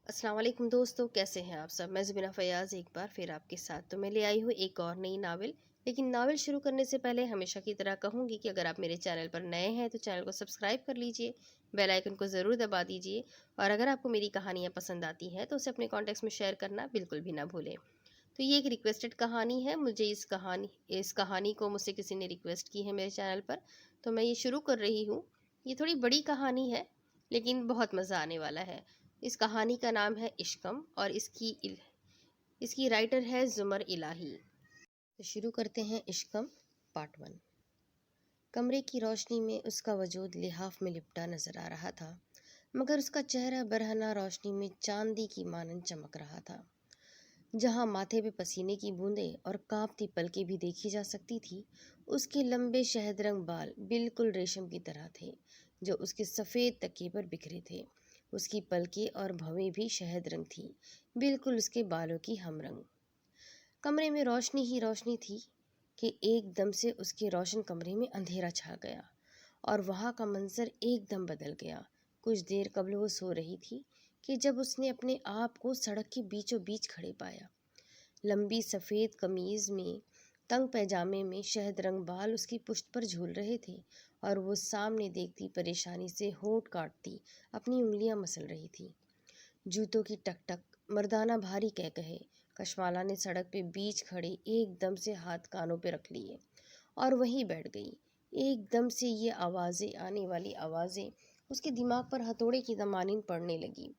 अस्सलाम वालेकुम दोस्तों, कैसे हैं आप सब। मैं ज़बीना फ़याज़ एक बार फिर आपके साथ तो मैं ले आई हूँ एक और नई नावल। लेकिन नावल शुरू करने से पहले हमेशा की तरह कहूँगी कि अगर आप मेरे चैनल पर नए हैं तो चैनल को सब्सक्राइब कर लीजिए, बेल आइकन को ज़रूर दबा दीजिए और अगर आपको मेरी कहानियाँ पसंद आती हैं तो उसे अपने कॉन्टेक्ट्स में शेयर करना बिल्कुल भी ना भूलें। तो ये एक रिक्वेस्टेड कहानी है, मुझे इस कहानी को मुझसे किसी ने रिक्वेस्ट की है मेरे चैनल पर, तो मैं ये शुरू कर रही हूँ। ये थोड़ी बड़ी कहानी है लेकिन बहुत मज़ा आने वाला है। इस कहानी का नाम है इश्कम और इसकी राइटर है जुमर इलाही। तो शुरू करते हैं इश्कम पार्ट 1। कमरे की रोशनी में उसका वजूद लिहाफ में लिपटा नजर आ रहा था, मगर उसका चेहरा बरहना रोशनी में चांदी की मानन चमक रहा था। जहाँ माथे पे पसीने की बूंदें और कांपती पलकें भी देखी जा सकती थी, उसके लंबे शहद रंग बाल बिल्कुल रेशम की तरह थे, जो उसके सफ़ेद तकिए पर बिखरे थे। उसकी पलकें और भवें भी शहद रंग थी, बिल्कुल उसके बालों की हमरंग। कमरे में रोशनी ही रोशनी थी कि एकदम से उसके रोशन कमरे में अंधेरा छा गया और वहाँ का मंजर एकदम बदल गया। कुछ देर कबल वो सो रही थी कि जब उसने अपने आप को सड़क के बीचों बीच खड़े पाया। लंबी सफ़ेद कमीज़ में तंग पैजामे में शहद रंग बाल उसकी पुश्त पर झूल रहे थे और वो सामने देखती परेशानी से होंठ काटती अपनी उंगलियां मसल रही थी। जूतों की टक टक, मर्दाना भारी कह कहे। कशमाला ने सड़क पे बीच खड़े एकदम से हाथ कानों पे रख लिए और वहीं बैठ गई। एकदम से ये आवाज़ें, आने वाली आवाज़ें उसके दिमाग पर हथौड़े की कमानी पड़ने लगी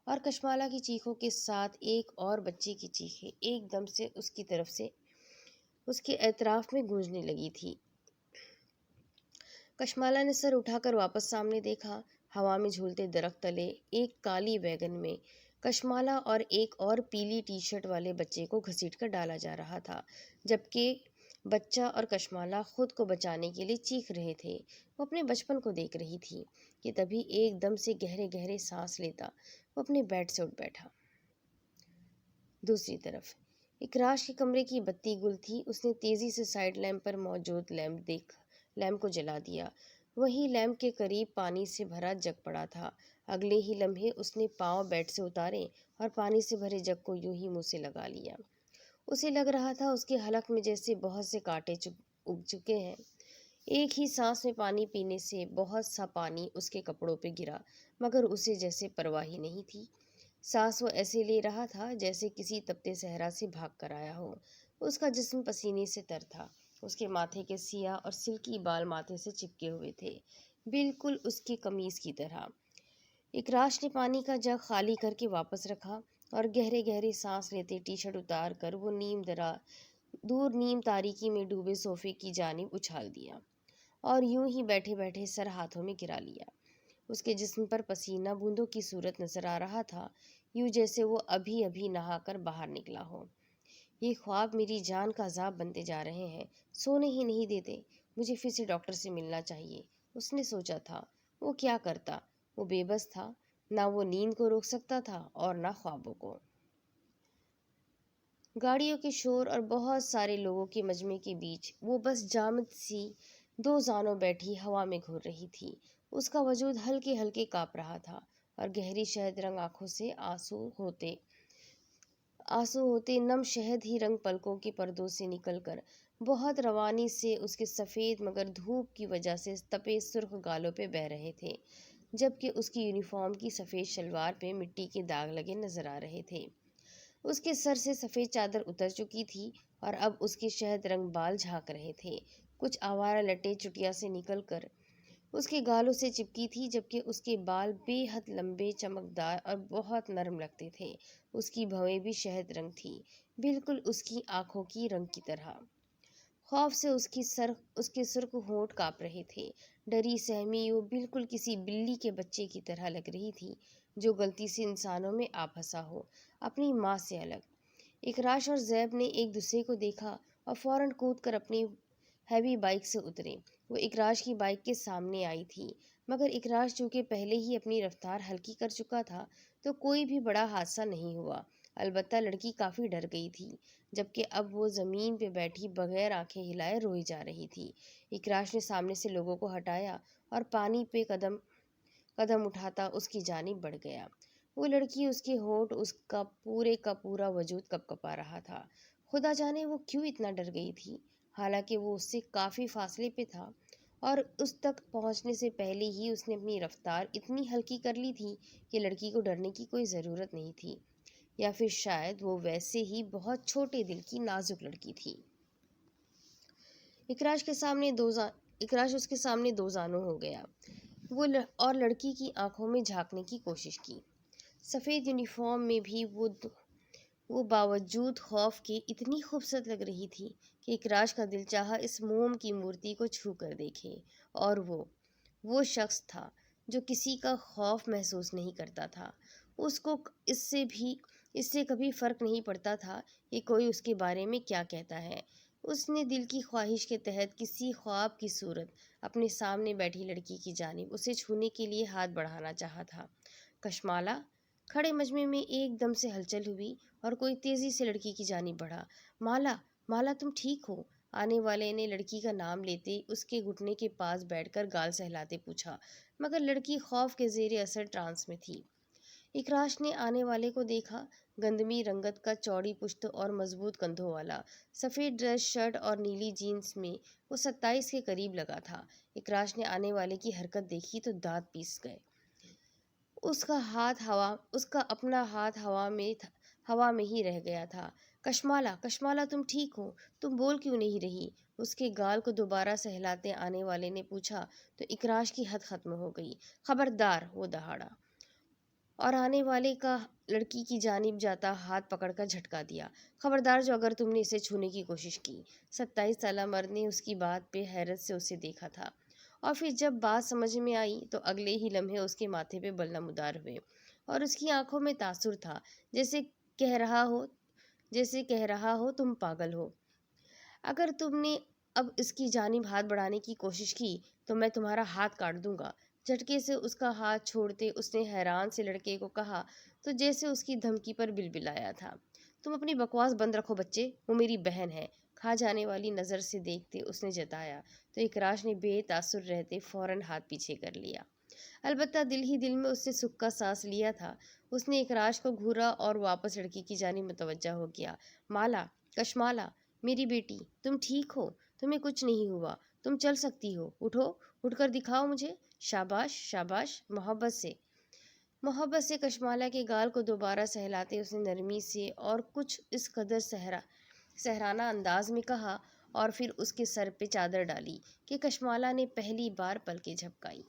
और कशमाला की चीखों के साथ एक और बच्ची की चीखें एकदम से उसकी तरफ से उसके एतराफ़ में गूंजने लगी थी। कशमाला ने सर उठाकर वापस सामने देखा। हवा में झूलते दरख्त तले एक काली वैगन में कशमाला और एक और पीली टी शर्ट वाले बच्चे को घसीटकर डाला जा रहा था, जबकि बच्चा और कशमाला खुद को बचाने के लिए चीख रहे थे। वो अपने बचपन को देख रही थी कि तभी एकदम से गहरे गहरे सांस लेता वो अपने बेड से उठ बैठा। दूसरी तरफ इकराश के कमरे की बत्ती गुल थी। उसने तेज़ी से साइड लैंप पर मौजूद लैंप को जला दिया। वही लैंप के करीब पानी से भरा जग पड़ा था। अगले ही लम्हे उसने पाँव बेड से उतारे और पानी से भरे जग को यूं ही मुंह से लगा लिया। उसे लग रहा था उसके हलक में जैसे बहुत से कांटे उग चुके हैं। एक ही सांस में पानी पीने से बहुत सा पानी उसके कपड़ों पे गिरा, मगर उसे जैसे परवाह ही नहीं थी। सांस वो ऐसे ले रहा था जैसे किसी तपते सहरा से भाग कर आया हो। उसका जिस्म पसीने से तर था। उसके माथे के सिया और सिल्की बाल माथे से चिपके हुए थे, बिल्कुल उसकी कमीज की तरह। इकराश ने पानी का जग खाली करके वापस रखा और गहरे गहरे सांस लेते टी शर्ट उतार कर वो नीम तारीकी में डूबे सोफे की जानिब उछाल दिया और यूं ही बैठे बैठे सर हाथों में गिरा लिया। उसके जिस्म पर पसीना बूंदों की सूरत नजर आ रहा था, यूं जैसे वो अभी अभी नहाकर बाहर निकला हो। ये ख्वाब मेरी जान का अजाब बनते जा रहे हैं, सोने ही नहीं देते। मुझे फिर से डॉक्टर से मिलना चाहिए, उसने सोचा था। वो क्या करता, वो बेबस था। ना वो नींद को रोक सकता था और ना ख्वाबों को। गाड़ियों के शोर और बहुत सारे लोगों के मजमे के बीच वो बस जामद सी दो जानों बैठी हवा में घूर रही थी। उसका वजूद हल्के हल्के काँप रहा था और गहरी शहद रंग आंखों से आंसू होते नम शहद ही रंग पलकों के पर्दों से निकलकर बहुत रवानी से उसके सफ़ेद मगर धूप की वजह से तपे सुर्ख गालों पे बह रहे थे, जबकि उसकी यूनिफॉर्म की सफ़ेद शलवार पे मिट्टी के दाग लगे नजर आ रहे थे। उसके सर से सफ़ेद चादर उतर चुकी थी और अब उसके शहद रंग बाल झांक रहे थे। कुछ आवारा लटे चुटिया से निकलकर उसके गालों से चिपकी थी, जबकि उसके बाल बेहद लंबे, चमकदार और बहुत नरम लगते थे। उसकी भवें भी शहद रंग थी, बिल्कुल उसकी आंखों की रंग की तरह। खौफ से उसके सुर्ख होंठ काँप रहे थे। डरी सहमी वो बिल्कुल किसी बिल्ली के बच्चे की तरह लग रही थी, जो गलती से इंसानों में आ फंसा हो, अपनी माँ से अलग। इकराश और ज़ैब ने एक दूसरे को देखा और फौरन कूदकर अपनी हैवी बाइक से उतरे। वो इकराश की बाइक के सामने आई थी, मगर इकराश चूँकि पहले ही अपनी रफ्तार हल्की कर चुका था, तो कोई भी बड़ा हादसा नहीं हुआ। अलबत्ता लड़की काफ़ी डर गई थी, जबकि अब वो ज़मीन पे बैठी बगैर आंखें हिलाए रोई जा रही थी। इकराश ने सामने से लोगों को हटाया और पानी पे कदम कदम उठाता उसकी जानिब बढ़ गया। وہ لڑکی، اس کے ہونٹ، اس کا پورا وجود کپکپا رہا تھا۔ خدا جانے وہ کیوں اتنا ڈر گئی تھی، حالانکہ وہ اس سے کافی فاصلے پہ تھا اور اس تک پہنچنے سے پہلے ہی اس نے اپنی رفتار اتنی ہلکی کر لی تھی کہ لڑکی کو ڈرنے کی کوئی ضرورت نہیں تھی، یا پھر شاید وہ ویسے ہی بہت چھوٹے دل کی نازک لڑکی تھی۔ اکراش اس کے سامنے دو زانو ہو گیا اور لڑکی کی آنکھوں میں جھانکنے کی کوشش کی۔ سفید یونیفارم میں بھی وہ باوجود خوف کے اتنی خوبصورت لگ رہی تھی کہ اکراش کا دل چاہا اس موم کی مورتی کو چھو کر دیکھے، اور وہ شخص تھا جو کسی کا خوف محسوس نہیں کرتا تھا۔ اس کو اس سے کبھی فرق نہیں پڑتا تھا کہ کوئی اس کے بارے میں کیا کہتا ہے۔ اس نے دل کی خواہش کے تحت کسی خواب کی صورت اپنے سامنے بیٹھی لڑکی کی جانب اسے چھونے کے لیے ہاتھ بڑھانا چاہا تھا۔ کشمالا! کھڑے مجمع میں ایک دم سے ہلچل ہوئی اور کوئی تیزی سے لڑکی کی جانب بڑھا۔ مالا تم ٹھیک ہو؟ آنے والے نے لڑکی کا نام لیتے اس کے گھٹنے کے پاس بیٹھ کر گال سہلاتے پوچھا، مگر لڑکی خوف کے زیر اثر ٹرانس میں تھی۔ اکراش نے آنے والے کو دیکھا۔ گندمی رنگت کا، چوڑی پشت اور مضبوط کندھوں والا، سفید ڈریس شرٹ اور نیلی جینس میں وہ 27 کے قریب لگا تھا۔ اکراش نے آنے والے کی حرکت دیکھی تو دانت پیس گئے۔ اس کا اپنا ہاتھ ہوا میں ہی رہ گیا تھا۔ کشمالا تم ٹھیک ہو؟ تم بول کیوں نہیں رہی؟ اس کے گال کو دوبارہ سہلاتے آنے والے نے پوچھا تو اکراش کی حد ختم ہو گئی۔ خبردار! وہ دہاڑا اور آنے والے کا لڑکی کی جانب جاتا ہاتھ پکڑ کر جھٹکا دیا۔ خبردار جو اگر تم نے اسے چھونے کی کوشش کی۔ 27 سالہ مرد نے اس کی بات پہ حیرت سے اسے دیکھا تھا، اور پھر جب بات سمجھ میں آئی تو اگلے ہی لمحے اس کے ماتھے پہ بل نمودار ہوئے اور اس کی آنکھوں میں تاثر تھا، جیسے کہہ رہا ہو تم پاگل ہو۔ اگر تم نے اب اس کی جانب ہاتھ بڑھانے کی کوشش کی تو میں تمہارا ہاتھ کاٹ دوں گا۔ جھٹکے سے اس کا ہاتھ چھوڑتے اس نے حیران سے لڑکے کو کہا تو جیسے اس کی دھمکی پر بلبلایا تھا، تم اپنی بکواس بند رکھو بچے، وہ میری بہن ہے۔ کھا جانے والی نظر سے دیکھتے اس نے جتایا تو اکراش نے بے تاثر رہتے فوراً ہاتھ پیچھے کر لیا۔ البتہ دل ہی دل میں اس سے سکھ کا سانس لیا تھا۔ اس نے اکراش کو گھورا اور واپس لڑکی کی جانب متوجہ ہو گیا۔ کشمالا میری بیٹی، تم ٹھیک ہو؟ تمہیں کچھ نہیں ہوا، تم چل سکتی ہو، اٹھو، اٹھ کر دکھاؤ مجھے۔ شاباش، محبت سے کشمالا کے گال کو دوبارہ سہلاتے اس نے نرمی سے اور کچھ اس قدر سہرانہ انداز میں کہا، اور پھر اس کے سر پہ چادر ڈالی کہ کشمالا نے پہلی بار پلکیں جھپکائی۔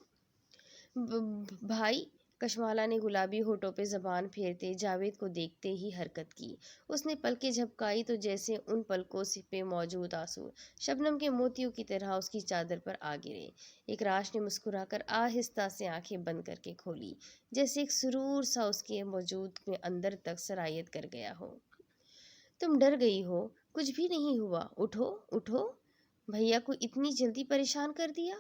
بھائی! کشمالا نے گلابی ہونٹوں پہ زبان پھیرتے جاوید کو دیکھتے ہی حرکت کی۔ اس نے پلکیں جھپکائی تو جیسے ان پلکوں پہ موجود آنسو شبنم کے موتیوں کی طرح اس کی چادر پر آ گرے۔ اکراش نے مسکرا کر آہستہ سے آنکھیں بند کر کے کھولی، جیسے ایک سرور سا اس کے وجود میں اندر تک سرایت کر گیا ہو۔ تم ڈر گئی ہو؟ کچھ بھی نہیں ہوا، اٹھو۔ بھیا کو اتنی جلدی پریشان کر دیا؟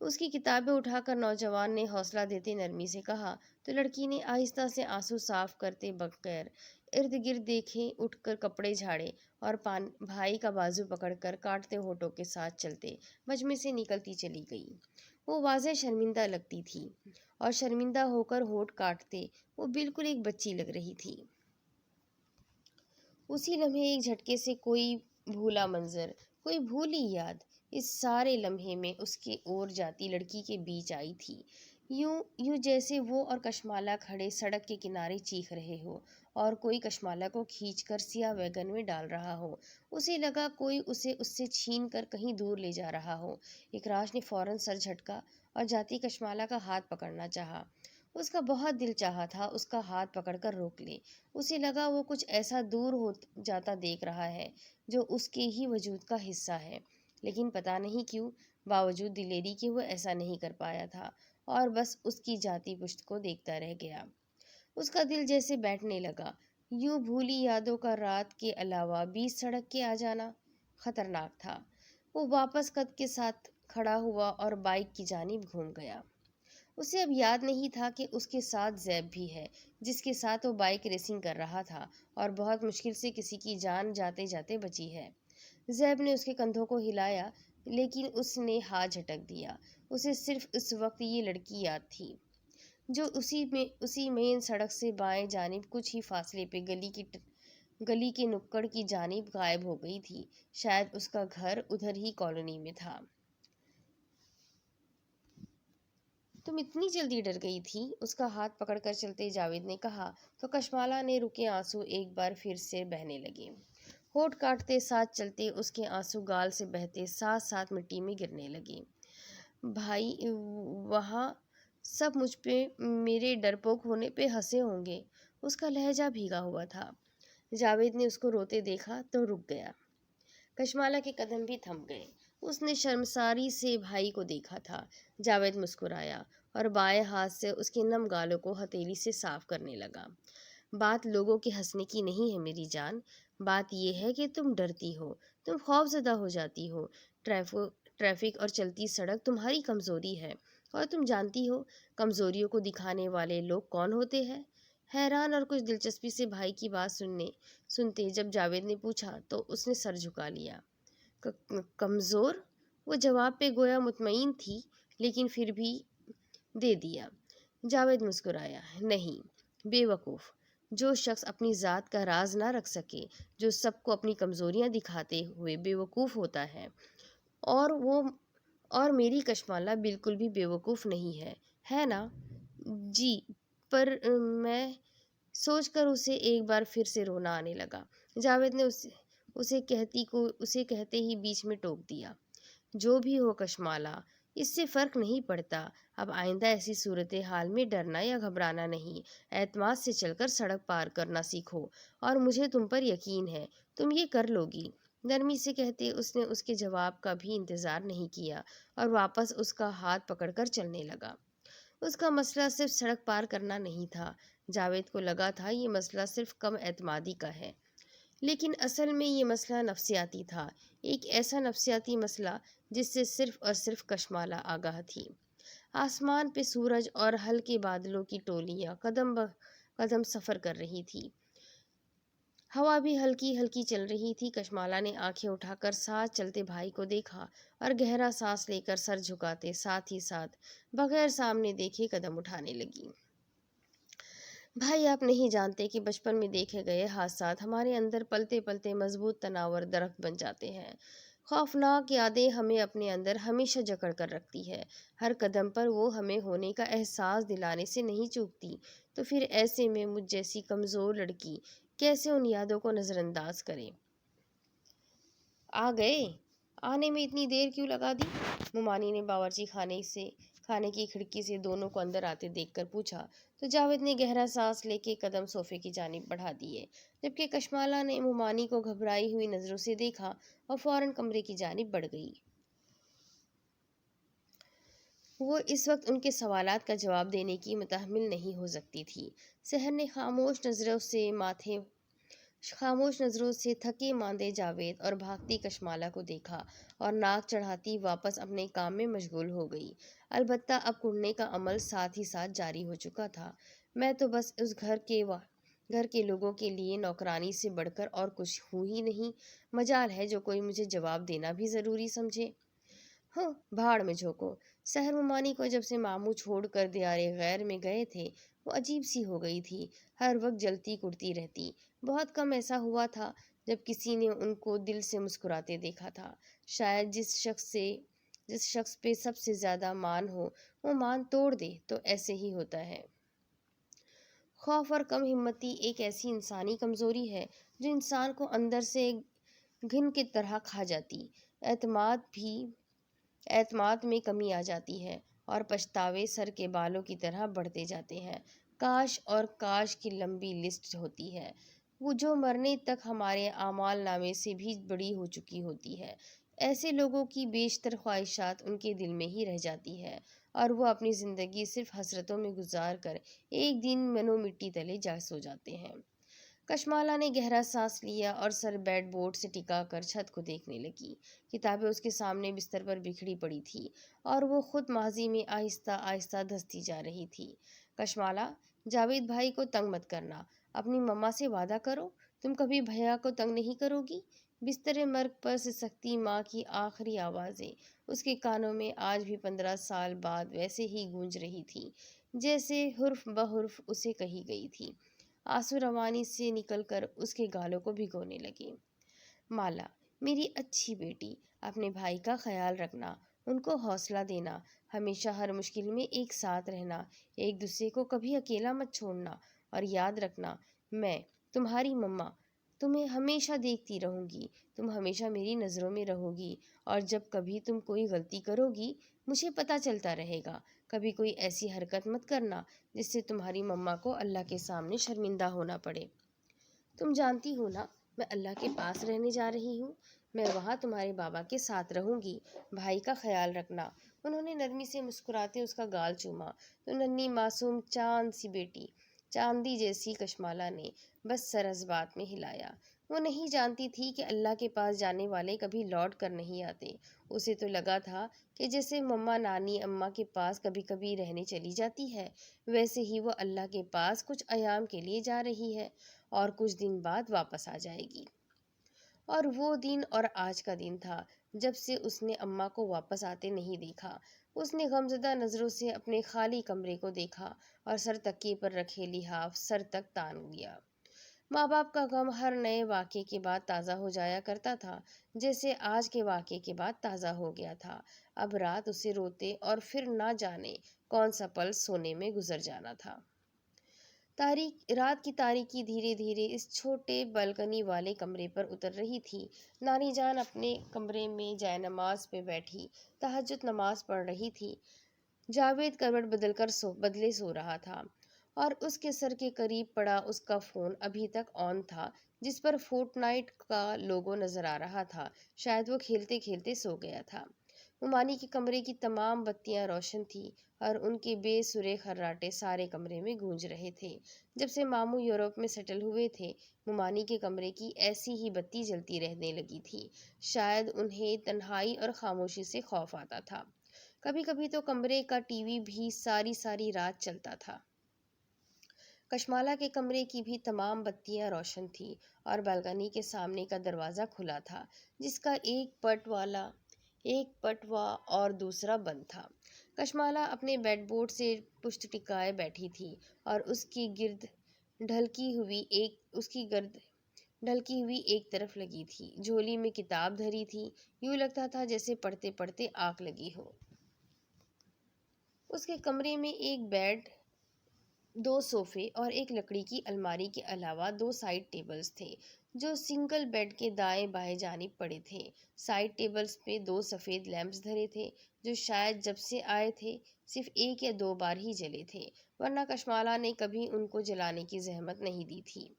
اس کی کتابیں اٹھا کر نوجوان نے حوصلہ دیتے نرمی سے کہا تو لڑکی نے آہستہ سے آنسو صاف کرتے بغیر ارد گرد دیکھے، اٹھ کر کپڑے جھاڑے اور بھائی کا بازو پکڑ کر کاٹتے ہونٹوں کے ساتھ چلتے مجمع سے نکلتی چلی گئی۔ وہ واضح شرمندہ لگتی تھی اور شرمندہ ہو کر ہونٹ کاٹتے وہ بالکل ایک بچی لگ رہی تھی۔ اسی لمحے ایک جھٹکے سے کوئی بھولا منظر، کوئی بھولی یاد اس سارے لمحے میں اس کے اور جاتی لڑکی کے بیچ آئی تھی، یوں جیسے وہ اور کشمالا کھڑے سڑک کے کنارے چیخ رہے ہو اور کوئی کشمالا کو کھینچ کر سیاہ ویگن میں ڈال رہا ہو۔ اسے لگا کوئی اسے اس سے چھین کر کہیں دور لے جا رہا ہو۔ اکراش نے فوراً سر جھٹکا اور جاتی کشمالا کا ہاتھ پکڑنا چاہا۔ اس کا بہت دل چاہا تھا اس کا ہاتھ پکڑ کر روک لے۔ اسے لگا وہ کچھ ایسا دور ہو جاتا دیکھ رہا ہے جو اس کے ہی وجود کا حصہ ہے، لیکن پتہ نہیں کیوں باوجود دلیری کے وہ ایسا نہیں کر پایا تھا اور بس اس کی جاتی پشت کو دیکھتا رہ گیا۔ اس کا دل جیسے بیٹھنے لگا۔ یوں بھولی یادوں کا رات کے علاوہ بیچ سڑک کے آ جانا خطرناک تھا۔ وہ واپس قد کے ساتھ کھڑا ہوا اور بائک کی جانب گھوم گیا۔ اسے اب یاد نہیں تھا کہ اس کے ساتھ زیب بھی ہے، جس کے ساتھ وہ بائک ریسنگ کر رہا تھا اور بہت مشکل سے کسی کی جان جاتے جاتے بچی ہے۔ زیب نے اس کے کندھوں کو ہلایا لیکن اس نے ہاتھ جھٹک دیا۔ اسے صرف اس وقت یہ لڑکی یاد تھی جو اسی مین سڑک سے بائیں جانب کچھ ہی فاصلے پہ گلی کے نکڑ کی جانب غائب ہو گئی تھی۔ شاید اس کا گھر ادھر ہی کالونی میں تھا۔ تم اتنی جلدی ڈر گئی تھی؟ اس کا ہاتھ پکڑ کر چلتے جاوید نے کہا تو کشمالہ نے رکے آنسو ایک بار پھر سے بہنے لگے۔ ہونٹ کاٹتے ساتھ چلتے اس کے آنسو گال سے بہتے ساتھ ساتھ مٹی میں گرنے لگے۔ بھائی وہاں سب مجھ پہ میرے ڈرپوک ہونے پہ ہنسے ہوں گے۔ اس کا لہجہ بھیگا ہوا تھا۔ جاوید نے اس کو روتے دیکھا تو رک گیا۔ کشمالہ کے قدم بھی تھم گئے۔ اس نے شرمساری سے بھائی کو دیکھا تھا۔ جاوید مسکرایا اور بائیں ہاتھ سے اس کے نم گالوں کو ہتھیلی سے صاف کرنے لگا۔ بات لوگوں کے ہنسنے کی نہیں ہے میری جان، بات یہ ہے کہ تم ڈرتی ہو، تم خوف زدہ ہو جاتی ہو۔ ٹریفک اور چلتی سڑک تمہاری کمزوری ہے، اور تم جانتی ہو کمزوریوں کو دکھانے والے لوگ کون ہوتے ہیں؟ حیران اور کچھ دلچسپی سے بھائی کی بات سنتے جب جاوید نے پوچھا تو اس نے سر جھکا لیا۔ کمزور؟ وہ جواب پہ گویا مطمئن تھی، لیکن پھر بھی دے دیا۔ جاوید مسکرایا۔ نہیں، بے وقوف۔ جو شخص اپنی ذات کا راز نہ رکھ سکے، جو سب کو اپنی کمزوریاں دکھاتے ہوئے بے وقوف ہوتا ہے، اور میری کشمالہ بالکل بھی بے وقوف نہیں ہے نا؟ جی، پر میں سوچ کر اسے ایک بار پھر سے رونا آنے لگا۔ جاوید نے اسے کہتے ہی بیچ میں ٹوک دیا۔ جو بھی ہو کشمالہ، اس سے فرق نہیں پڑتا۔ اب آئندہ ایسی صورتحال میں ڈرنا یا گھبرانا نہیں، اعتماد سے چل کر سڑک پار کرنا سیکھو، اور مجھے تم پر یقین ہے تم یہ کر لو گی۔ نرمی سے کہتے اس نے اس کے جواب کا بھی انتظار نہیں کیا اور واپس اس کا ہاتھ پکڑ کر چلنے لگا۔ اس کا مسئلہ صرف سڑک پار کرنا نہیں تھا۔ جاوید کو لگا تھا یہ مسئلہ صرف کم اعتمادی کا ہے، لیکن اصل میں یہ مسئلہ نفسیاتی تھا، ایک ایسا نفسیاتی مسئلہ جس سے صرف اور صرف کشمالہ آگاہ تھی۔ آسمان پہ سورج اور ہلکے بادلوں کی ٹولیاں قدم قدم سفر کر رہی تھی۔ ہوا بھی ہلکی ہلکی چل رہی تھی۔ کشمالہ نے آنکھیں اٹھا کر ساتھ چلتے بھائی کو دیکھا اور گہرا سانس لے کر سر جھکاتے ساتھ ہی ساتھ بغیر سامنے دیکھے قدم اٹھانے لگی۔ بھائی، آپ نہیں جانتے کہ بچپن میں دیکھے گئے حادثات ہمارے اندر پلتے پلتے مضبوط تناور درخت بن جاتے ہیں۔ خوفناک یادیں ہمیں اپنے اندر ہمیشہ جکڑ کر رکھتی ہے۔ ہر قدم پر وہ ہمیں ہونے کا احساس دلانے سے نہیں چوکتی، تو پھر ایسے میں مجھ جیسی کمزور لڑکی کیسے ان یادوں کو نظر انداز کرے؟ آ گئے؟ آنے میں اتنی دیر کیوں لگا دی؟ ممانی نے باورچی خانے کی کھڑکی سے دونوں کو اندر آتے دیکھ کر پوچھا تو جاوید نے گہرا سانس لے کے قدم صوفے کی جانب بڑھا دیے، جبکہ کشمالہ نے ممانی کو گھبرائی ہوئی نظروں سے دیکھا اور فوراً کمرے کی جانب بڑھ گئی۔ وہ اس وقت ان کے سوالات کا جواب دینے کی متحمل نہیں ہو سکتی تھی۔ سحر نے خاموش نظروں سے تھکے ماندے جاوید اور بھاگتی کشمالہ کو دیکھا اور ناک چڑھاتی واپس اپنے کام میں مشغول ہو گئی۔ البتہ اب کڑنے کا عمل ساتھ ہی ساتھ جاری ہو چکا تھا۔ میں تو بس اس گھر کے لوگوں کے لیے نوکرانی سے بڑھ کر اور کچھ ہوں ہی نہیں، مجال ہے جو کوئی مجھے جواب دینا بھی ضروری سمجھے۔ ہوں، بھاڑ میں جھونکو۔ سحر ممانی کو جب سے ماموں چھوڑ کر دیار غیر میں گئے تھے وہ عجیب سی ہو گئی تھی، ہر وقت جلتی کڑتی رہتی۔ بہت کم ایسا ہوا تھا جب کسی نے ان کو دل سے مسکراتے دیکھا تھا۔ شاید جس شخص پہ سب سے زیادہ مان ہو وہ مان توڑ دے تو ایسے ہی ہوتا ہے۔ خوف اور کم ہمتی ایک ایسی انسانی کمزوری ہے جو انسان کو اندر سے گھن کی طرح کھا جاتی۔ اعتماد میں کمی آ جاتی ہے اور پچھتاوے سر کے بالوں کی طرح بڑھتے جاتے ہیں۔ کاش اور کاش کی لمبی لسٹ ہوتی ہے، وہ جو مرنے تک ہمارے اعمال نامے سے بھی بڑی ہو چکی ہوتی ہے۔ ایسے لوگوں کی بیشتر خواہشات ان کے دل میں ہی رہ جاتی ہے اور وہ اپنی زندگی صرف حسرتوں میں گزار کر ایک دن منو مٹی تلے جا سو جاتے ہیں۔ کشمالہ نے گہرا سانس لیا اور سر بیڈ بورڈ سے ٹکا کر چھت کو دیکھنے لگی۔ کتابیں اس کے سامنے بستر پر بکھری پڑی تھی اور وہ خود ماضی میں آہستہ آہستہ دھستی جا رہی تھی۔ کشمالہ، جاوید بھائی کو تنگ مت کرنا، اپنی مما سے وعدہ کرو تم کبھی بھیا کو تنگ نہیں کرو گی۔ بستر مرگ پر سسکتی ماں کی آخری آوازیں اس کے کانوں میں آج بھی 15 سال بعد ویسے ہی گونج رہی تھی जैसे हुर्फ बहुर्फ उसे कही गई थी। आंसू रवानी से निकल कर उसके गालों को भिगोने लगे। माला, मेरी अच्छी बेटी, अपने भाई का ख्याल रखना, उनको हौसला देना, हमेशा हर मुश्किल में एक साथ रहना, एक दूसरे को कभी अकेला मत छोड़ना, और याद रखना, मैं तुम्हारी मम्मा तुम्हें हमेशा देखती रहूंगी, तुम हमेशा मेरी नज़रों में रहोगी, और जब कभी तुम कोई गलती करोगी मुझे पता चलता रहेगा। कभी कोई ऐसी हरकत मत करना जिससे तुम्हारी मम्मा को अल्लाह के सामने शर्मिंदा होना पड़े। तुम जानती हो ना, मैं अल्लाह के पास रहने जा रही हूँ, मैं वहाँ तुम्हारे बाबा के साथ रहूंगी। भाई का ख्याल रखना। उन्होंने नरमी से मुस्कुराते उसका गाल चूमा तो नन्ही मासूम चांद सी बेटी, चांदी जैसी कशमाला ने बस सर इस बात में हिलाया। वो नहीं जानती थी कि अल्लाह के पास जाने वाले कभी लौट कर नहीं आते। उसे तो लगा था कि जैसे मम्मा नानी अम्मा के पास कभी कभी रहने चली जाती है, वैसे ही वो अल्लाह के पास कुछ अयाम के लिए जा रही है और कुछ दिन बाद वापस आ जाएगी। और वो दिन और आज का दिन था जब से उसने अम्मा को वापस आते नहीं देखा। उसने गमज़दा नज़रों से अपने खाली कमरे को देखा और सर तकिए पर रखे लिहाफ सर तक तान लिया। माँ बाप का गम हर नए वाक़े के बाद ताज़ा हो जाया करता था, जैसे आज के वाक़े के बाद ताज़ा हो गया था। अब रात उसे रोते और फिर ना जाने कौन सा पल सोने में गुजर जाना था। तारीख रात की तारीकी धीरे धीरे इस छोटे बालकनी वाले कमरे पर उतर रही थी। नानी जान अपने कमरे में जायनमाज पे बैठी तहज्जुद नमाज पढ़ रही थी। जावेद करवट बदले सो रहा था और उसके सर के करीब पड़ा उसका फ़ोन अभी तक ऑन था, जिस पर फोर्टनाइट का लोगो नज़र आ रहा था। शायद वो खेलते खेलते सो गया था। नुमानी के कमरे की तमाम बत्तियां रोशन थी और उनके बेसुरे खर्राटे सारे कमरे में गूंज रहे थे। जब से मामू यूरोप में सेटल हुए थे, नुमानी के कमरे की ऐसी ही बत्ती जलती रहने लगी थी। शायद उन्हें तन्हाई और खामोशी से खौफ आता था। कभी कभी तो कमरे का टीवी भी सारी सारी रात चलता था। कशमाला के कमरे की भी तमाम बत्तियां रोशन थी और बालकनी के सामने का दरवाज़ा खुला था, जिसका एक पटवा और दूसरा बंद था। कशमाला अपने बेडबोर्ड से पुष्ट टिकाए बैठी थी और उसकी गर्द ढलकी हुई एक तरफ लगी थी। झोली में किताब धरी थी, यूं लगता था जैसे पढ़ते पढ़ते आग लगी हो। उसके कमरे में एक बेड, दो सोफे और एक लकड़ी की अलमारी के अलावा दो साइड टेबल्स थे, जो सिंगल बेड के दाएं बाएं जानिब पड़े थे। साइड टेबल्स पे दो सफ़ेद लैंप्स धरे थे, जो शायद जब से आए थे सिर्फ एक या दो बार ही जले थे, वरना कशमाला ने कभी उनको जलाने की जहमत नहीं दी थी।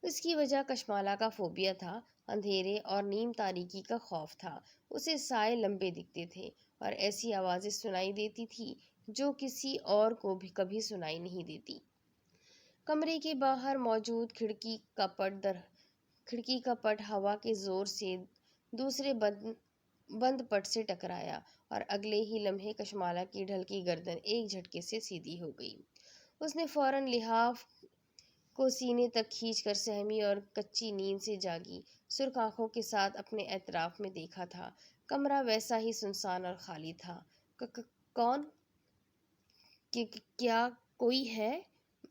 इसकी वजह कशमाला का फोबिया था, अंधेरे और नीम तारीकी का खौफ था। उसे साए लंबे दिखते थे और ऐसी आवाज़ें सुनाई देती थी जो किसी और को भी कभी सुनाई नहीं देती। कमरे के बाहर मौजूद खिड़की का पट हवा के जोर से दूसरे बंद पट से टकराया और अगले ही लम्हे कशमाला की ढलकी गर्दन एक झटके से सीधी हो गई। उसने फौरन लिहाफ को सीने तक खींचकर सहमी और कच्ची नींद से जागी सुर्ख आंखों के साथ अपने एतराफ में देखा था। कमरा वैसा ही सुनसान और खाली था। कौन? क्या कोई है?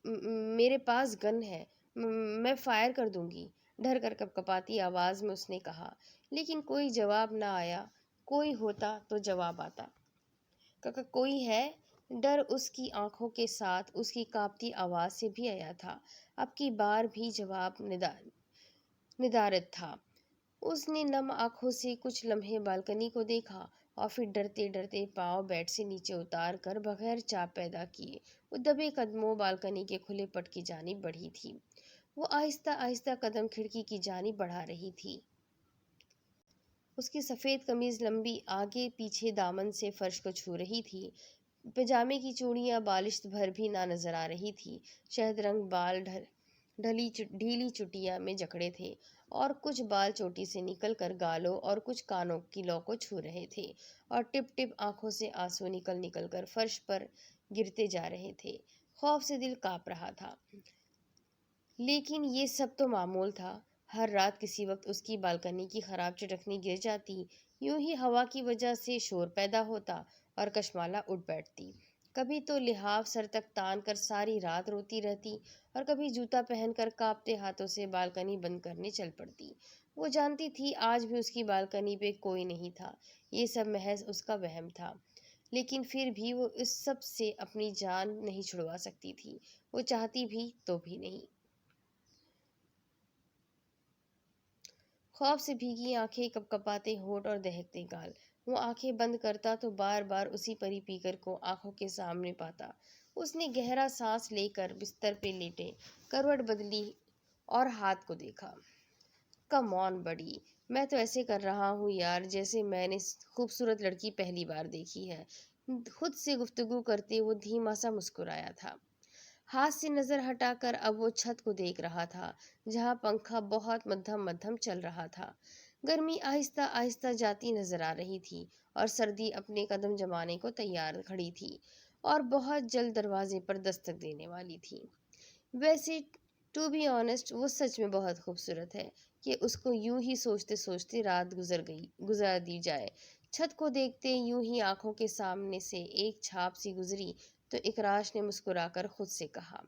मेरे पास गन है, मैं फायर कर दूंगी, डर कर कपकपाती आवाज में उसने कहा। लेकिन कोई जवाब ना आया। कोई होता तो जवाब आता। कोई है? डर उसकी आंखों के साथ उसकी कांपती आवाज से भी आया था। अब की बार भी जवाब निदारद था। उसने नम आंखों से कुछ लम्हे बालकनी को देखा और फिर डरते डरते पांव बेड से नीचे उतार कर बगैर चाप पैदा किए वो दबे कदमों बालकनी के खुले पट की जानिब बढ़ी थी। वो आहिस्ता आहिस्ता कदम खिड़की की जानिब बढ़ा रही थी। उसकी सफ़ेद कमीज़ लंबी आगे पीछे दामन से फर्श को छू रही थी। पजामे की चूड़ियाँ बालिश भर भी ना नजर आ रही थी। शहद रंग बाल ढीली चुटिया में जकड़े थे और कुछ बाल चोटी से निकल कर गालों और कुछ कानों की लौ को छू रहे थे और टिप टिप आंखों से आंसू निकल निकल कर फर्श पर गिरते जा रहे थे। खौफ से दिल कांप रहा था, लेकिन ये सब तो मामूल था। हर रात किसी वक्त उसकी बालकनी की खराब चटखनी गिर जाती, यूं ही हवा की वजह से शोर पैदा होता और कशमाला उठ बैठती। کبھی تو لحاف سر تک تان کر ساری رات روتی رہتی اور کبھی جوتا پہن کر کانپتے ہاتھوں سے بالکنی بند کرنے چل پڑتی۔ وہ جانتی تھی آج بھی اس کی بالکنی پہ کوئی نہیں تھا، یہ سب محض اس کا وہم تھا، لیکن پھر بھی وہ اس سب سے اپنی جان نہیں چھڑوا سکتی تھی، وہ چاہتی بھی تو بھی نہیں۔ خوف سے بھیگی آنکھیں، کپکپاتے ہونٹ اور دہکتے گال، وہ آنکھیں بند کرتا تو بار بار اسی پری پیکر کو آنکھوں کے سامنے پاتا۔ اس نے گہرا سانس لے کر بستر پہ لیٹے، کروٹ بدلی اور ہاتھ کو دیکھا۔ کم آن بڑی، میں تو ایسے کر رہا ہوں یار جیسے میں نے خوبصورت لڑکی پہلی بار دیکھی ہے۔ خود سے گفتگو کرتے وہ دھیما سا مسکرایا تھا۔ ہاتھ سے نظر ہٹا کر اب وہ چھت کو دیکھ رہا تھا جہاں پنکھا بہت مدھم مدھم چل رہا تھا۔ گرمی آہستہ آہستہ جاتی نظر آ رہی تھی اور سردی اپنے قدم جمانے کو تیار کھڑی تھی اور بہت جلد دروازے پر دستک دینے والی تھی۔ ویسے ٹو بی آنیسٹ وہ سچ میں بہت خوبصورت ہے کہ اس کو یوں ہی سوچتے سوچتے رات گزار دی جائے۔ چھت کو دیکھتے یوں ہی آنکھوں کے سامنے سے ایک چھاپ سی گزری تو اکراش نے مسکرا کر خود سے کہا۔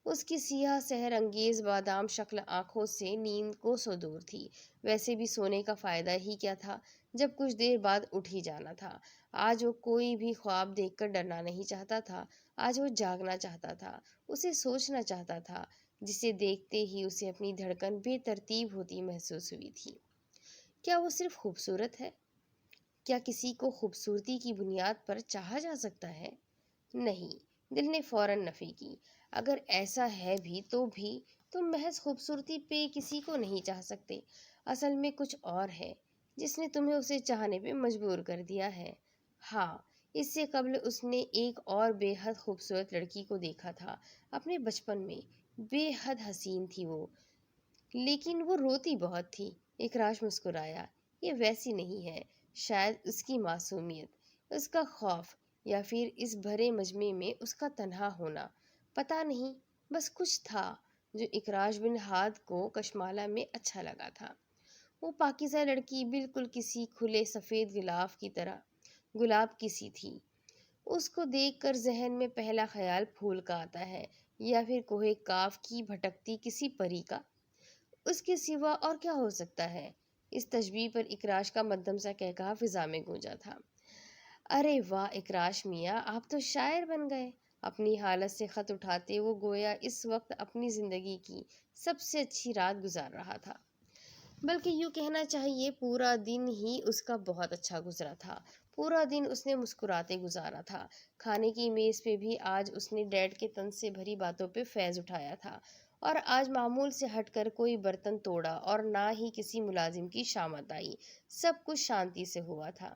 اس کی سیاہ سحر انگیز بادام شکل آنکھوں سے نیند کو سو دور تھی۔ ویسے بھی سونے کا فائدہ ہی کیا تھا جب کچھ دیر بعد اٹھ ہی جانا تھا۔ آج وہ کوئی بھی خواب دیکھ کر ڈرنا نہیں چاہتا تھا، آج وہ جاگنا چاہتا تھا، اسے سوچنا چاہتا تھا، جسے دیکھتے ہی اسے اپنی دھڑکن بے ترتیب ہوتی محسوس ہوئی تھی۔ کیا وہ صرف خوبصورت ہے؟ کیا کسی کو خوبصورتی کی بنیاد پر چاہا جا سکتا ہے؟ نہیں، دل نے فوراً نفی کی۔ اگر ایسا ہے بھی تم محض خوبصورتی پہ کسی کو نہیں چاہ سکتے، اصل میں کچھ اور ہے جس نے تمہیں اسے چاہنے پہ مجبور کر دیا ہے۔ ہاں، اس سے قبل اس نے ایک اور بے حد خوبصورت لڑکی کو دیکھا تھا اپنے بچپن میں، بے حد حسین تھی وہ، لیکن وہ روتی بہت تھی۔ اکراش مسکرایا۔ یہ ویسی نہیں ہے، شاید اس کی معصومیت، اس کا خوف، یا پھر اس بھرے مجمع میں اس کا تنہا ہونا، پتہ نہیں، بس کچھ تھا جو اکراش بن ہاد کو کشمالہ میں اچھا لگا تھا۔ وہ پاکیزہ لڑکی بالکل کسی کھلے سفید گلاب کی سی تھی۔ اس کو دیکھ کر ذہن میں پہلا خیال پھول کا آتا ہے یا پھر کوہ کاف کی بھٹکتی کسی پری کا، اس کے سوا اور کیا ہو سکتا ہے؟ اس تشبیہ پر اکراش کا مدھم سا کہکہا فضا میں گونجا تھا۔ ارے واہ اکراش میاں، آپ تو شاعر بن گئے۔ اپنی حالت سے خط اٹھاتے وہ گویا اس وقت اپنی زندگی کی سب سے اچھی رات گزار رہا تھا، بلکہ یوں کہنا چاہیے پورا دن ہی اس کا بہت اچھا گزرا تھا۔ پورا دن اس نے مسکراتے گزارا تھا۔ کھانے کی میز پہ بھی آج اس نے ڈیڈ کے طنز سے بھری باتوں پہ فیض اٹھایا تھا، اور آج معمول سے ہٹ کر کوئی برتن توڑا اور نہ ہی کسی ملازم کی شامت آئی، سب کچھ شانتی سے ہوا تھا۔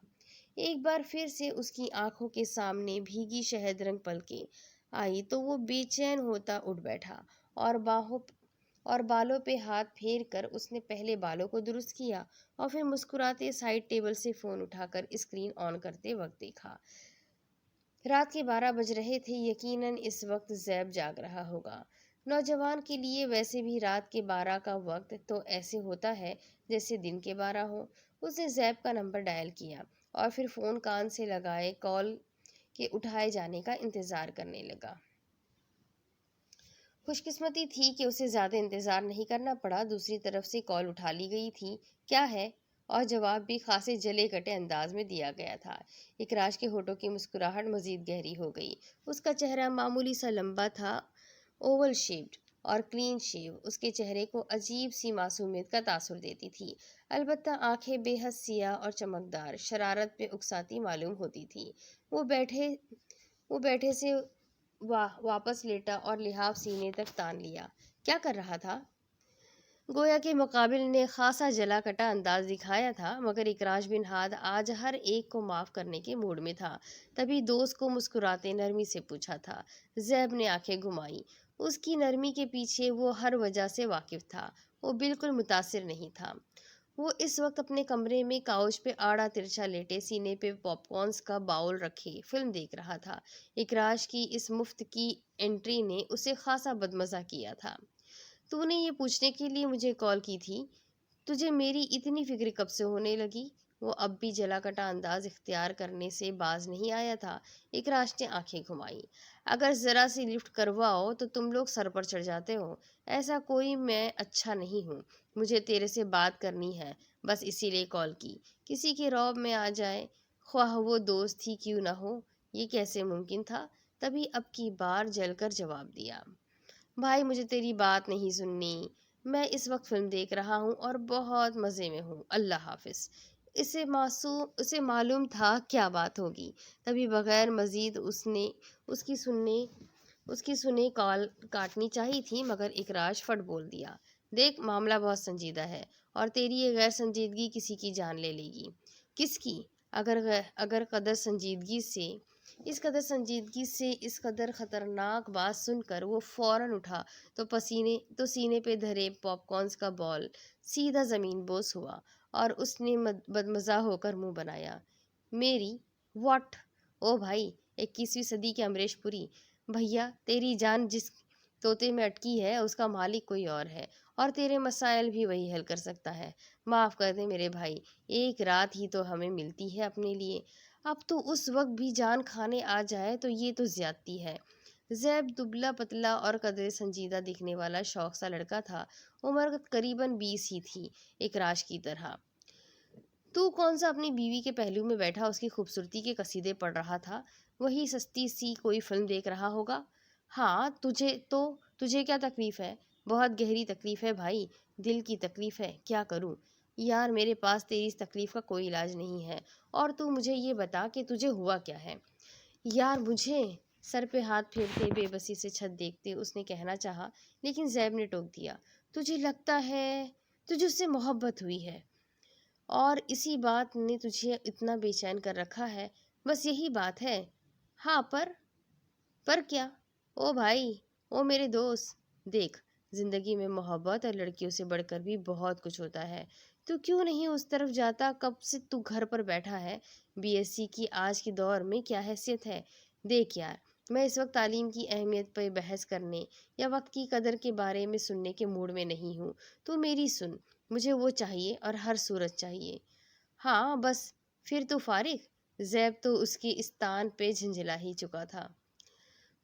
ایک بار پھر سے اس کی آنکھوں کے سامنے بھیگی شہد رنگ پلکیں آئی تو وہ بے چین ہوتا اٹھ بیٹھا اور بالوں پہ ہاتھ پھیر کر اس نے پہلے بالوں کو درست کیا اور پھر مسکراتے سائڈ ٹیبل سے فون اٹھا کر اسکرین آن کرتے وقت دیکھا۔ رات کے 12 بج رہے تھے، یقیناً اس وقت زیب جاگ رہا ہوگا۔ نوجوان کے لیے ویسے بھی رات کے 12 کا وقت تو ایسے ہوتا ہے جیسے دن کے 12 ہو۔ اس نے زیب کا نمبر ڈائل کیا اور پھر فون کان سے لگائے کال کے اٹھائے جانے کا انتظار کرنے لگا۔ خوش قسمتی تھی کہ اسے زیادہ انتظار نہیں کرنا پڑا۔ دوسری طرف سے کال اٹھا لی گئی تھی۔ کیا ہے؟ اور جواب بھی خاصے جلے کٹے انداز میں دیا گیا تھا۔ اکراش کے ہونٹوں کی مسکراہٹ مزید گہری ہو گئی۔ اس کا چہرہ معمولی سا لمبا تھا، اوول شیپڈ اور کلین شیو، اس کے چہرے کو عجیب سی معصومیت کا تاثر دیتی تھی، البتہ آنکھیں بے حد سیاہ اور چمکدار، شرارت پہ اکساتی معلوم ہوتی تھی۔ وہ بیٹھے سے واپس لیٹا اور لحاف سینے تک تان لیا۔ کیا کر رہا تھا؟ گویا کے مقابل نے خاصا جلا کٹا انداز دکھایا تھا، مگر اکراش بن ہاد آج ہر ایک کو معاف کرنے کے موڈ میں تھا۔ تبھی دوست کو مسکراتے نرمی سے پوچھا تھا۔ زیب نے آنکھیں گھمائی۔ اس کی نرمی کے پیچھے وہ ہر وجہ سے واقف تھا، وہ بالکل متاثر نہیں تھا۔ وہ اس وقت اپنے کمرے میں کاؤچ پہ آڑا ترچھا لیٹے، سینے پہ پاپ کارنز کا باؤل رکھے فلم دیکھ رہا تھا۔ اکراش کی اس مفت کی انٹری نے اسے خاصا بدمزہ کیا تھا۔ تو نے یہ پوچھنے کے لیے مجھے کال کی تھی، تجھے میری اتنی فکر کب سے ہونے لگی؟ वो अब भी जला कटा अंदाज इख्तियार करने से बाज नहीं आया था। इकराश ने आंखें घुमाई। अगर ज़रा सी लिफ्ट करवाओ तो तुम लोग सर पर चढ़ जाते हो। ऐसा कोई मैं अच्छा नहीं हूँ। मुझे तेरे से बात करनी है, बस इसीलिए कॉल की। किसी के रौब में आ जाए, ख्वाह वो दोस्त ही क्यों ना हो। ये कैसे मुमकिन था? तभी अब की बार जलकर जवाब दिया, भाई मुझे तेरी बात नहीं सुननी। मैं इस वक्त फिल्म देख रहा हूँ और बहुत मज़े में हूँ। अल्लाह हाफिज। उसे मालूम था क्या बात होगी। तभी बगैर मजीद उसकी सुने कॉल काटनी चाहिए थी, मगर इकराज फट बोल दिया, देख मामला बहुत संजीदा है और तेरी ये गैर संजीदगी किसी की जान ले लेगी। किसकी? अगर संजीदगी से इस कदर खतरनाक बात सुनकर वो फौरन उठा तो सीने पे धरे पॉपकॉर्न्स का बॉल सीधा ज़मीन बोस हुआ और उसने बदमज़ा होकर मुंह बनाया। मेरी व्हाट? ओ भाई, 21वीं सदी के अमरीश पुरी। भैया तेरी जान जिस तोते में अटकी है उसका मालिक कोई और है, और तेरे मसाइल भी वही हल कर सकता है। माफ़ कर दे मेरे भाई, एक रात ही तो हमें मिलती है अपने लिए। अब तो उस वक्त भी जान खाने आ जाए तो ये तो ज्यादती है। जैब दुबला पतला और कदरे संजीदा दिखने वाला शौक सा लड़का था। उम्र करीबन 20 ही थी, एक राज की तरह। तू कौन सा अपनी बीवी के पहलू में बैठा उसकी खूबसूरती के कसीदे पढ़ रहा था? वही सस्ती सी कोई फिल्म देख रहा होगा। हाँ, तुझे क्या तकलीफ है? बहुत गहरी तकलीफ है भाई, दिल की तकलीफ है। क्या करूं यार, मेरे पास तेरी इस तकलीफ का कोई इलाज नहीं है। और तू मुझे ये बता कि तुझे हुआ क्या है। यार मुझे, सर पे हाथ फेरते बेबसी से छत देखते उसने कहना चाहा, लेकिन जैब ने टोक दिया, तुझे लगता है तुझे उससे मोहब्बत हुई है और इसी बात ने तुझे इतना बेचैन कर रखा है। बस यही बात है। हाँ, पर क्या? ओ भाई, ओ मेरे दोस्त, देख, जिंदगी में मोहब्बत और लड़कियों से बढ़कर भी बहुत कुछ होता है। तू क्यों नहीं उस तरफ जाता? कब से तू घर पर बैठा है? बीएससी की आज के दौर में क्या हैसियत है? देख यार, मैं इस वक्त तालीम की अहमियत पर बहस करने या वक्त की कदर के बारे में सुनने के मूड में नहीं हूँ। तू मेरी सुन, मुझे वो चाहिए और हर सूरत चाहिए। हाँ बस, फिर तो फारिग। जैब तो उसके इस तान पे झंझला ही चुका था।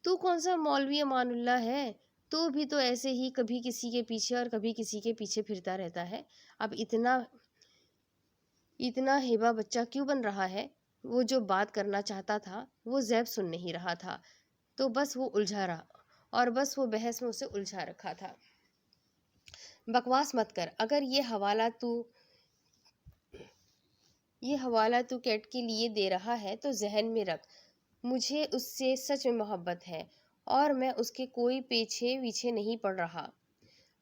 तू कौन सा मौलवी अमानुल्लाह है? तू भी तो ऐसे ही कभी किसी के पीछे और कभी किसी के पीछे फिरता रहता है। अब इतना इतना हिबा बच्चा क्यों बन रहा है? वो जो बात करना चाहता था वो जैब सुन नहीं रहा था, तो बस वो उलझा रहा और बस वो बहस में उसे उलझा रखा था। बकवास मत कर। अगर ये हवाला तू कैट के लिए दे रहा है तो जहन में रख, मुझे उससे सच में मोहब्बत है और मैं उसके कोई पीछे पीछे नहीं पड़ रहा।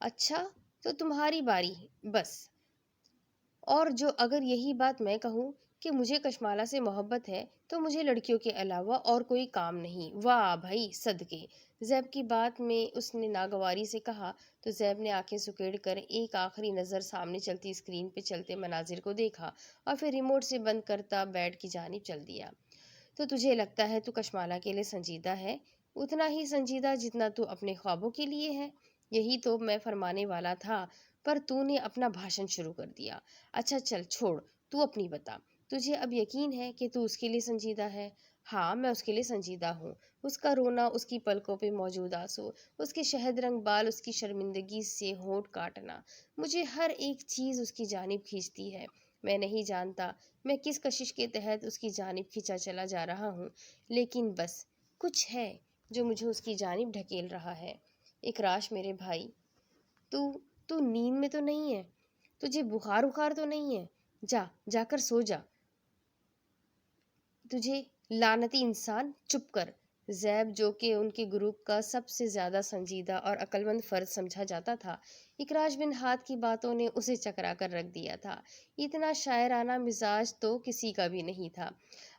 अच्छा, तो तुम्हारी बारी बस। और जो अगर यही बात मैं कहूँ कि मुझे कशमाला से मोहब्बत है तो मुझे लड़कियों के अलावा और कोई काम नहीं। वाह भाई सदके। जैब की बात में उसने नागवारी से कहा तो जैब ने आंखें सुकेड़ कर एक आखिरी नज़र सामने चलती स्क्रीन पे चलते मनाजिर को देखा और फिर रिमोट से बंद करता बेड की जानिब चल दिया। तो तुझे लगता है तू कशमाला के लिए संजीदा है? उतना ही संजीदा जितना तू अपने ख्वाबों के लिए है। यही तो मैं फरमाने वाला था, पर तूने अपना भाषण शुरू कर दिया। अच्छा चल छोड़, तू अपनी बता। तुझे अब यकीन है कि तू उसके लिए संजीदा है? हाँ, मैं उसके लिए संजीदा हूँ। उसका रोना, उसकी पलकों पे मौजूद आंसू, उसके शहद रंग बाल, उसकी शर्मिंदगी से होंठ काटना, मुझे हर एक चीज़ उसकी जानिब खींचती है। मैं नहीं जानता मैं किस कशिश के तहत उसकी जानिब खिंचा चला जा रहा हूँ, लेकिन बस कुछ है जो मुझे उसकी जानिब ढकेल रहा है। इकराश मेरे भाई, तू तू नींद में तो नहीं है? तुझे बुखार उखार तो नहीं है? जाकर सो जा। तुझे लानती इंसान, चुप कर। जैब जो कि उनके ग्रुप का सबसे ज्यादा संजीदा और अक्लमंद फर्द समझा जाता था, इकराज बिन हाथ की बातों ने उसे चकरा कर रख दिया था। इतना शायराना मिजाज तो किसी का भी नहीं था।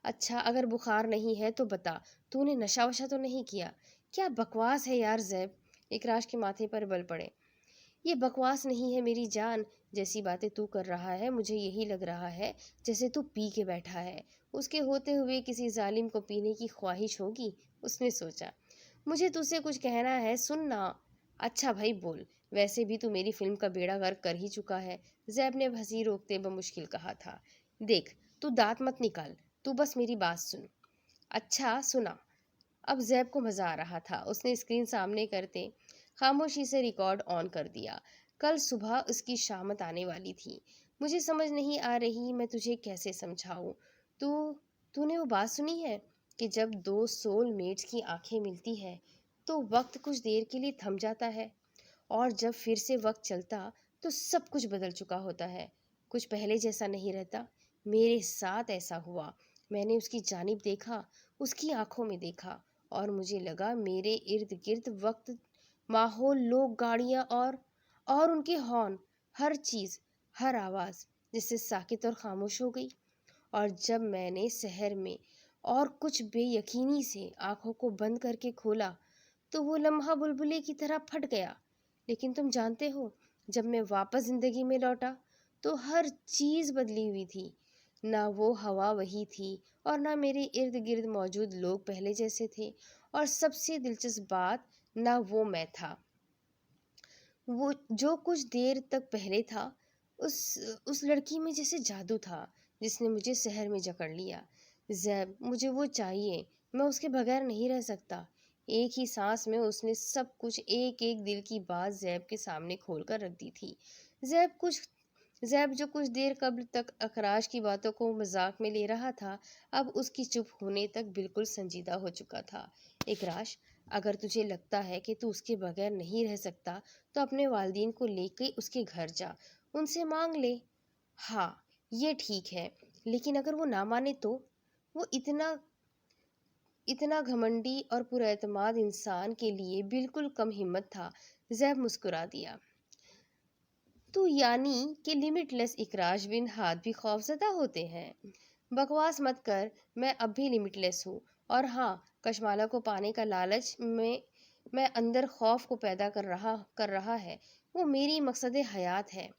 अच्छा, अगर बुखार नहीं है तो बता, तूने नशा वशा तो नहीं किया? क्या बकवास है यार जैब। इकराज के माथे पर बल पड़े। ये बकवास नहीं है मेरी जान। जैसी बातें तू कर रहा है मुझे यही लग रहा है जैसे तू पी के बैठा है। उसके होते हुए किसी जालिम को पीने की ख्वाहिश होगी, उसने सोचा। मुझे तुझसे कुछ कहना है, सुन ना। अच्छा भाई बोल, वैसे भी तू मेरी फिल्म का बेड़ा गर्क कर ही चुका है, जैब ने हंसी रोकते बमुश्किल कहा था। دیکھ تو दांत मत निकाल, तू बस मेरी बात सुन. अच्छा सुना. अब जैब को मजा आ रहा था. उसने स्क्रीन सामने करते खामोशी से रिकॉर्ड ऑन कर दिया. कल सुबह उसकी शामत आने वाली थी. मुझे समझ नहीं आ रही मैं तुझे कैसे समझाऊं. तू तूने वो बात सुनी है कि जब दो सोल मेट्स की आंखें मिलती है तो वक्त कुछ देर के लिए थम जाता है, और जब फिर से वक्त चलता तो सब कुछ बदल चुका होता है, कुछ पहले जैसा नहीं रहता. मेरे साथ ऐसा हुआ. मैंने उसकी जानिब देखा, उसकी आंखों में देखा, और मुझे लगा मेरे इर्द गिर्द वक्त, माहौल, लोग, गाड़ियाँ और उनके हॉर्न, हर चीज़, हर आवाज़ जिससे साकित और खामोश हो गई. और जब मैंने शहर में और कुछ बेयकीनी से आंखों को बंद करके खोला तो वो लम्हा बुलबुले की तरह फट गया. लेकिन तुम जानते हो, जब मैं वापस जिंदगी में लौटा तो हर चीज़ बदली हुई थी. ना वो हवा वही थी, और ना मेरे इर्द गिर्द मौजूद लोग पहले जैसे थे, और सबसे दिलचस्प बात, ना वो मैं था. वो जो कुछ देर तक पहले था, उस उस लड़की में जैसे जादू था जिसने मुझे शहर में जकड़ लिया. जैब, मुझे वो चाहिए. मैं उसके बगैर नहीं रह सकता. एक ही सांस में उसने सब कुछ, एक एक दिल की बात जैब के सामने खोल कर रख दी थी. जैब जो कुछ देर कब्ल तक अखराज की बातों को मजाक में ले रहा था, अब उसकी चुप होने तक बिल्कुल संजीदा हो चुका था. इकराश, अगर तुझे लगता है कि तू उसके बगैर नहीं रह सकता तो अपने वालिदैन को लेके उसके घर जा, उनसे मांग ले. हाँ, ये ठीक है, लेकिन अगर वो ना माने तो? वो इतना इतना घमंडी और पुरएतमाद इंसान के लिए बिल्कुल कम हिम्मत था. जैब मुस्कुरा दिया. तो यानी कि लिमिटलेस इकराश बिन हाथ भी खौफजदा होते हैं. बकवास मत कर, मैं अब भी लिमिटलेस हूँ. और हाँ, कशमाला को पाने का लालच में मैं अंदर खौफ को पैदा कर रहा है, वो मेरी मकसद हयात है.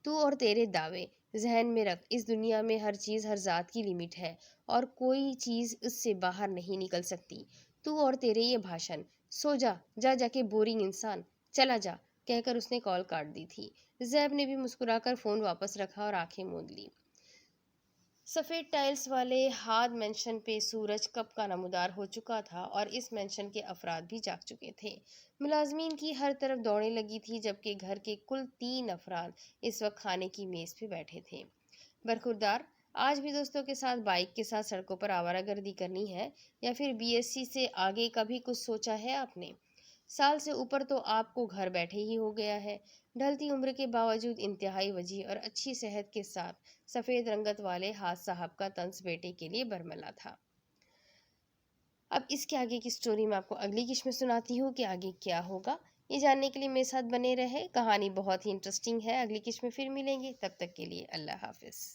तू और तेरे दावे जहन में रख, इस दुनिया में हर चीज़, हर ज़ात की लिमिट है, और कोई चीज़ उससे बाहर नहीं निकल सकती. तू और तेरे ये भाषण. सो जा, जा जाके बोरिंग इंसान, चला जा, कहकर उसने कॉल काट दी थी. जैब ने भी मुस्कुराकर फ़ोन वापस रखा और आंखें मूंद ली. सफ़ेद टाइल्स वाले हाद मेंशन पे सूरज कब का नमूदार हो चुका था, और इस मेंशन के अफराद भी जाग चुके थे. मुलाजमीन की हर तरफ दौड़ने लगी थी, जबकि घर के कुल 3 अफराद इस वक्त खाने की मेज़ पे बैठे थे. बरखुरदार, आज भी दोस्तों के साथ बाइक के साथ सड़कों पर आवारागर्दी करनी है, या फिर बीएससी से आगे का भी कुछ सोचा है आपने? साल से ऊपर तो आपको घर बैठे ही हो गया है. ढलती उम्र के बावजूद इंतहाई वजीह और अच्छी सेहत के साथ सफ़ेद रंगत वाले हाथ साहब का तंस बेटे के लिए बरमला था. अब इसके आगे की स्टोरी मैं आपको अगली किस्त में सुनाती हूँ कि आगे क्या होगा. ये जानने के लिए मेरे साथ बने रहे. कहानी बहुत ही इंटरेस्टिंग है. अगली किस्त में फिर मिलेंगे. तब तक के लिए अल्लाह हाफिज़.